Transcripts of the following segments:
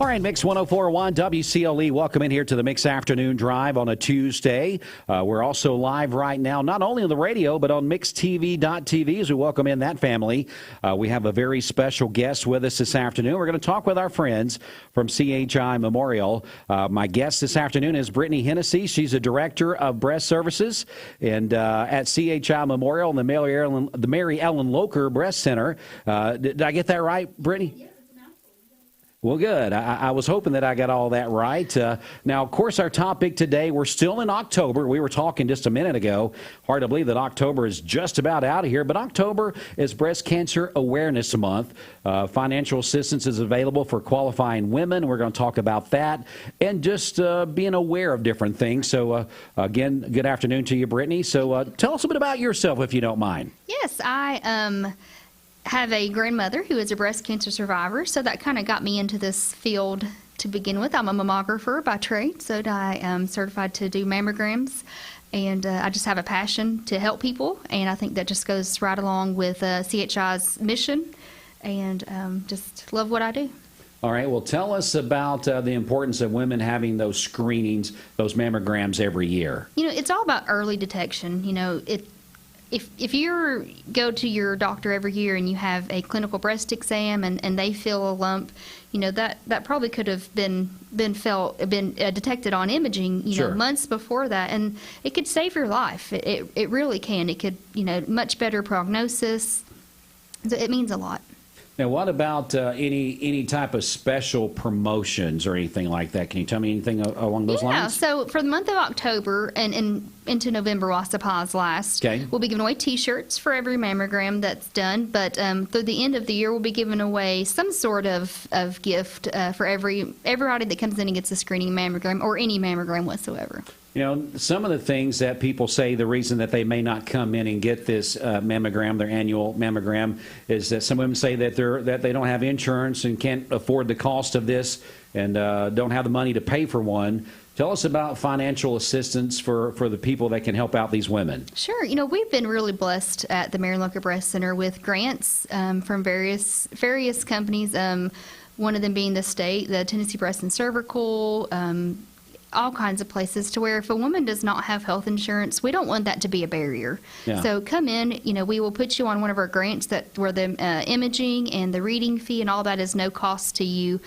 All right, Mix 104.1 WCLE. Welcome in here to the Mix Afternoon Drive on a Tuesday. We're also live right now, not only on the radio, but on mixtv.tv as we welcome in that family. We have a very special guest with us this afternoon. We're going to talk with our friends from CHI Memorial. My guest this afternoon is Brittany Hennessy. She's a director of breast services and at CHI Memorial and the Mary Ellen Locher Breast Center. Did I get that right, Brittany? Well, good. I was hoping that I got all that right. Now, of course, our topic today, we're still in October. We were talking just a minute ago. Hard to believe that October is just about out of here, but October is Breast Cancer Awareness Month. Financial assistance is available for qualifying women. We're going to talk about that and just being aware of different things. So, again, good afternoon to you, Brittany. So tell us a bit about yourself, if you don't mind. Yes, I have a grandmother who is a breast cancer survivor, so that kind of got me into this field to begin with. I'm a mammographer by trade, so I am certified to do mammograms, and I just have a passion to help people, and I think that just goes right along with CHI's mission, and just love what I do. All right, well, tell us about the importance of women having those screenings, those mammograms every year. You know, it's all about early detection. You know, If you go to your doctor every year and you have a clinical breast exam and they feel a lump, you know, that probably could have been detected on imaging, you Sure. know, months before that, and it could save your life. It really can. It could, you know, much better prognosis. So it means a lot. Now, what about any type of special promotions or anything like that? Can you tell me anything along those lines? Yeah, so for the month of October and into November while supplies last, we'll be giving away T-shirts for every mammogram that's done. But through the end of the year, we'll be giving away some sort of gift for everybody that comes in and gets a screening mammogram or any mammogram whatsoever. You know, some of the things that people say the reason that they may not come in and get this mammogram, their annual mammogram, is that some women say that they don't have insurance and can't afford the cost of this and don't have the money to pay for one. Tell us about financial assistance for the people that can help out these women. Sure. You know, we've been really blessed at the Mary Ellen Locher Breast Center with grants from various companies, one of them being the state, the Tennessee Breast and Cervical, all kinds of places, to where if a woman does not have health insurance, we don't want that to be a barrier. Yeah. So come in, you know, we will put you on one of our grants where the imaging and the reading fee and all that is no cost to you.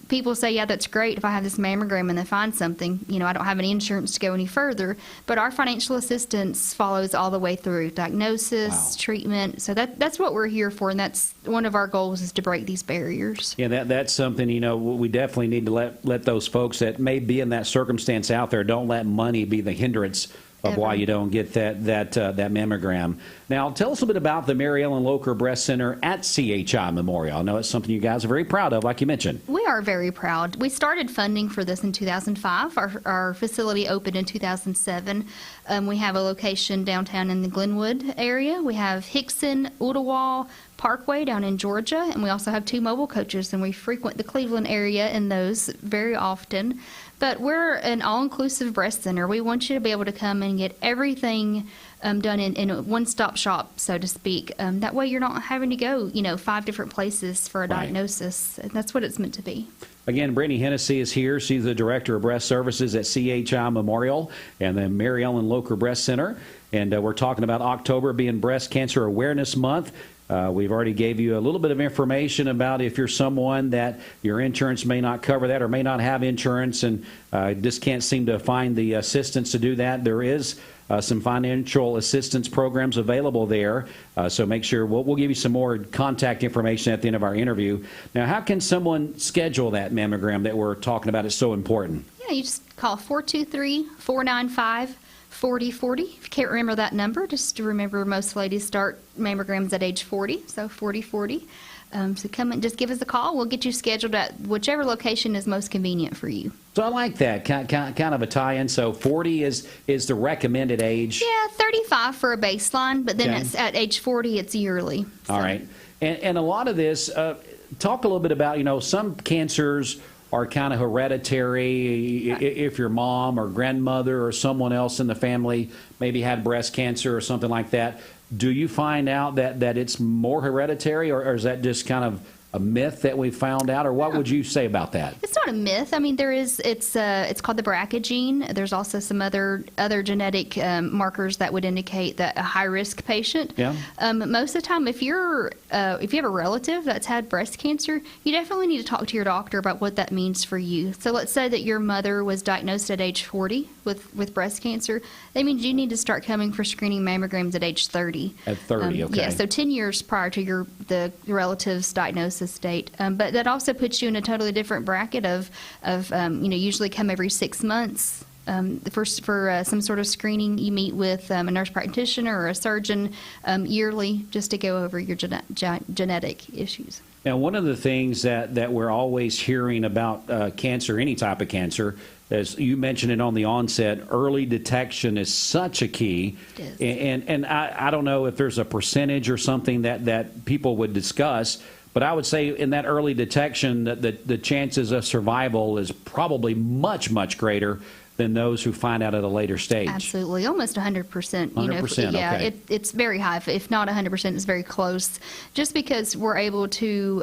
People say, yeah, that's great if I have this mammogram and they find something. You know, I don't have any insurance to go any further. But our financial assistance follows all the way through diagnosis, Wow. treatment. So that's what we're here for, and that's one of our goals, is to break these barriers. Yeah, that's something, you know, we definitely need to let those folks that may be in that circumstance out there, don't let money be the hindrance of why you don't get that mammogram. Now, tell us a bit about the Mary Ellen Locher Breast Center at CHI Memorial. I know it's something you guys are very proud of, like you mentioned. We are very proud. We started funding for this in 2005. Our facility opened in 2007. We have a location downtown in the Glenwood area. We have Hickson, Ooltewah, Parkway down in Georgia, and we also have 2 mobile coaches, and we frequent the Cleveland area in those very often. But we're an all-inclusive breast center. We want you to be able to come and get everything done in a one-stop shop, so to speak. That way you're not having to go, you know, 5 different places for a diagnosis. That's what it's meant to be. Again, Brittany Hennessy is here. She's the Director of Breast Services at CHI Memorial and the Mary Ellen Locher Breast Center. And we're talking about October being Breast Cancer Awareness Month. We've already gave you a little bit of information about if you're someone that your insurance may not cover that or may not have insurance and just can't seem to find the assistance to do that. There is some financial assistance programs available there. So make sure we'll give you some more contact information at the end of our interview. Now, how can someone schedule that mammogram that we're talking about? It's so important. Yeah, you just call 423-495-4040. If you can't remember that number, just to remember most ladies start mammograms at age 40, so 4040. So come and just give us a call. We'll get you scheduled at whichever location is most convenient for you. So I like that, kind of a tie-in. So 40 is the recommended age. Yeah, 35 for a baseline, but then at age 40, it's yearly. So. All right. And a lot of this, talk a little bit about, you know, some cancers are kind of hereditary. If your mom or grandmother or someone else in the family maybe had breast cancer or something like that, do you find out that it's more hereditary, or is that just kind of a myth that we found out, or what would you say about that? It's not a myth. I mean, it's called the BRCA gene. There's also some other genetic markers that would indicate that a high risk patient. Yeah. Most of the time, if you have a relative that's had breast cancer, you definitely need to talk to your doctor about what that means for you. So let's say that your mother was diagnosed at age 40 with breast cancer. That means you need to start coming for screening mammograms at age 30. At 30, okay. Yeah, so 10 years prior to the relative's diagnosis date. But that also puts you in a totally different bracket of usually come every 6 months. For some sort of screening, you meet with a nurse practitioner or a surgeon yearly just to go over your genetic issues. Now, one of the things that we're always hearing about cancer, any type of cancer, as you mentioned it on the onset, early detection is such a key. It is. And I don't know if there's a percentage or something that people would discuss, but I would say in that early detection, the chances of survival is probably much, much greater than those who find out at a later stage. Absolutely, almost 100%. 100%, yeah, okay. It's very high. If not 100%, it's very close. Just because we're able to,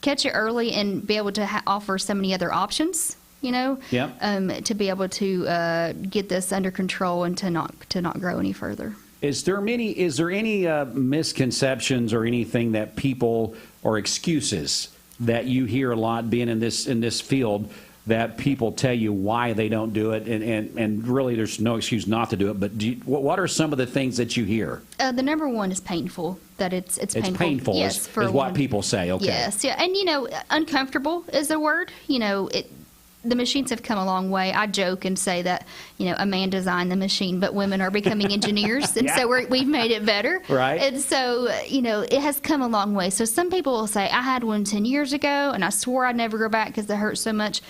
catch it early and be able to offer so many other options. Yep. To be able to get this under control and to not grow any further. Is there any misconceptions or anything that people, or excuses that you hear a lot being in this field, that people tell you why they don't do it, and really there's no excuse not to do it, but what are some of the things that you hear? The number one is painful, that it's painful. It's painful, yes, is what people say, okay. Yes, yeah, and uncomfortable is a word. The machines have come a long way. I joke and say that, a man designed the machine, but women are becoming engineers, and Yeah. so we've made it better. Right. And so, it has come a long way. So some people will say, I had one 10 years ago, and I swore I'd never go back because it hurt so much.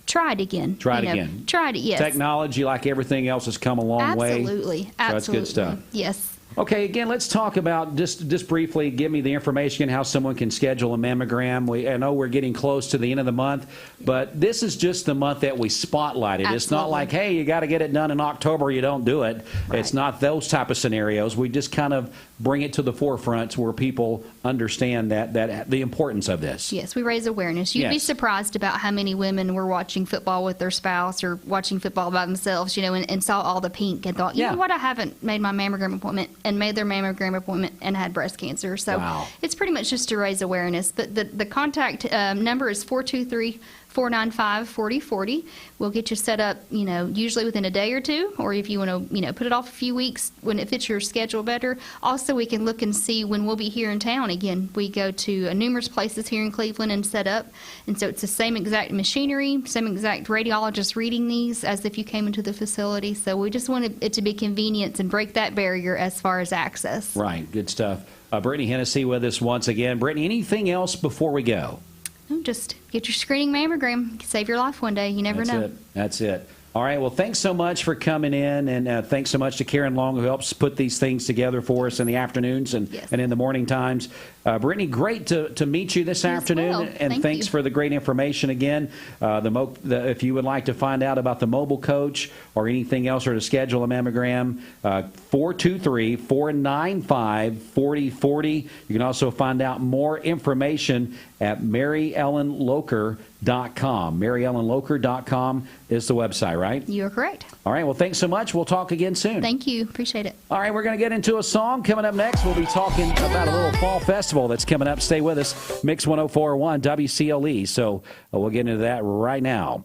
Try it again. Try it again. Try it, yes. Technology, like everything else, has come a long way. Absolutely. So that's good stuff. Yes. Okay, again, let's talk about, just briefly, give me the information how someone can schedule a mammogram. I know we're getting close to the end of the month, but this is just the month that we spotlighted. Absolutely. It's not like, hey, you got to get it done in October, you don't do it. Right. It's not those type of scenarios. We just kind of bring it to the forefront where people understand that the importance of this. Yes, we raise awareness. You'd be Yes. surprised about how many women were watching football with their spouse or watching football by themselves, and saw all the pink and thought, you Yeah. know what, I haven't made my mammogram appointment, and made their mammogram appointment and had breast cancer. So Wow. it's pretty much just to raise awareness. But the contact number is 423-495-4040. We'll get you set up, usually within a day or two, or if you want to, put it off a few weeks when it fits your schedule better. Also, we can look and see when we'll be here in town again. We go to numerous places here in Cleveland and set up, and so it's the same exact machinery, same exact radiologist reading these as if you came into the facility. So we just wanted it to be convenient and break that barrier as far as access. Right, good stuff. Brittany Hennessy with us once again. Brittany, anything else before we go? Just get your screening mammogram. Save your life one day. You never know. That's it. All right. Well, thanks so much for coming in, and thanks so much to Karen Long, who helps put these things together for us in the afternoons and in the morning times. Brittany, great to meet you this afternoon, well. and thanks for the great information again. If you would like to find out about the mobile coach or anything else, or to schedule a mammogram, 423-495-4040. You can also find out more information at MaryEllenLocher.com. MaryEllenLocher.com is the website, right? You are correct. All right. Well, thanks so much. We'll talk again soon. Thank you. Appreciate it. All right. We're going to get into a song. Coming up next, we'll be talking about a little fall festival that's coming up. Stay with us. Mix 104.1 WCLE. So we'll get into that right now.